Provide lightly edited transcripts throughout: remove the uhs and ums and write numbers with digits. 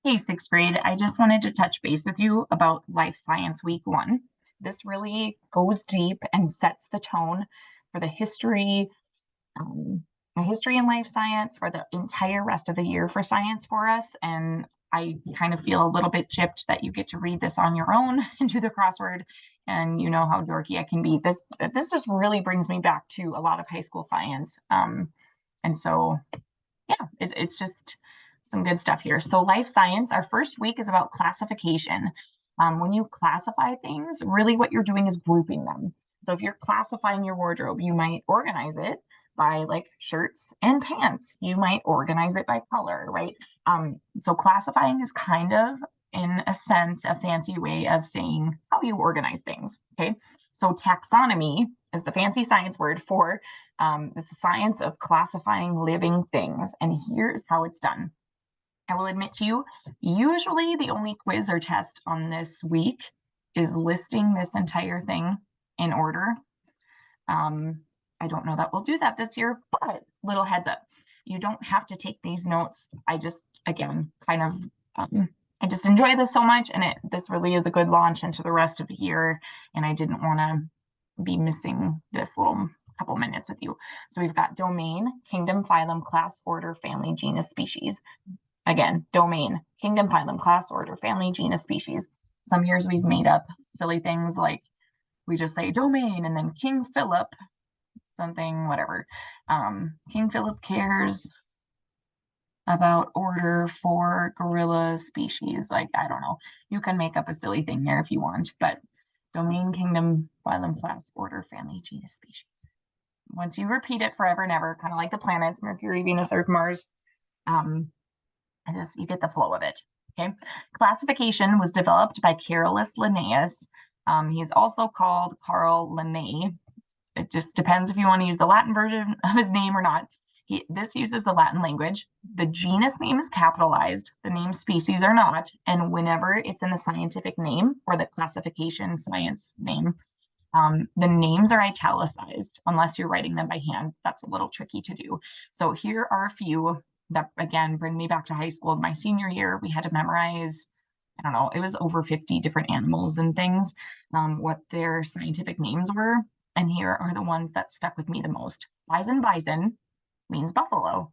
Hey, sixth grade, I just wanted to touch base with you about Life Science Week 1. This really goes deep and sets the tone for um, the history in life science for the entire rest of the year for science for us. And I kind of feel a little bit chipped that you get to read this on your own and do the crossword. And you know how dorky I can be. This just really brings me back to a lot of high school science. And so yeah, it's just some good stuff here. So, life science, our first week is about classification. When you classify things, really what you're doing is grouping them. So, if you're classifying your wardrobe, you might organize it by like shirts and pants. You might organize it by color, right? So, classifying is kind of, in a sense, a fancy way of saying how you organize things. Okay. So, taxonomy is the fancy science word for it's the science of classifying living things. And here's how it's done. I will admit to you, usually the only quiz or test on this week is listing this entire thing in order. I don't know that we'll do that this year, but little heads up. You don't have to take these notes. I just, again, I just enjoy this so much, and this really is a good launch into the rest of the year. And I didn't want to be missing this little couple minutes with you. So we've got domain, kingdom, phylum, class, order, family, genus, species. Again, domain, kingdom, phylum, class, order, family, genus, species. Some years we've made up silly things like we just say domain and then King Philip, something, whatever. King Philip cares about order for gorilla species. Like, I don't know. You can make up a silly thing there if you want, but domain, kingdom, phylum, class, order, family, genus, species. Once you repeat it forever and ever, kind of like the planets, Mercury, Venus, Earth, Mars, and just you get the flow of it. Okay. Classification was developed by Carolus Linnaeus. He's also called Carl Linnaeus. It just depends if you want to use the Latin version of his name or not. This uses the Latin language. The genus name is capitalized, the name species are not. And whenever it's in the scientific name or the classification science name, the names are italicized unless you're writing them by hand. That's a little tricky to do. So here are a few that, again, bring me back to high school. My senior year, we had to memorize, I don't know, it was over 50 different animals and things, what their scientific names were. And here are the ones that stuck with me the most. Bison means buffalo.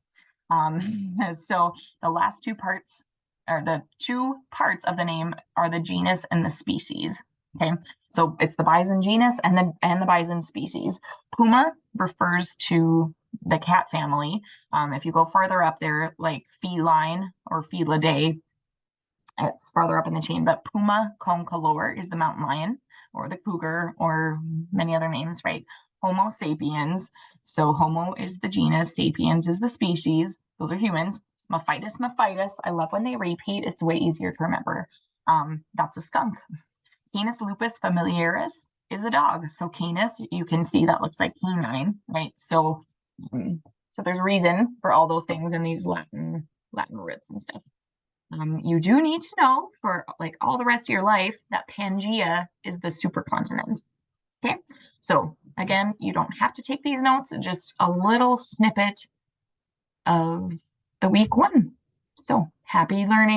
So the last two parts, or the two parts of the name, are the genus and the species. Okay, so it's the bison genus and the bison species. Puma refers to the cat family. If you go farther up there, like feline or felidae, it's farther up in the chain, but Puma concolor is the mountain lion or the cougar or many other names, right? Homo sapiens. So Homo is the genus, sapiens is the species. Those are humans. Mephitis. I love when they repeat. It's way easier to remember. That's a skunk. Canis lupus familiaris is a dog. So Canis, you can see that looks like canine, right? So there's reason for all those things in these Latin roots and stuff. You do need to know for like all the rest of your life that Pangea is the supercontinent. Okay, so again, you don't have to take these notes, just a little snippet of the week 1. So happy learning.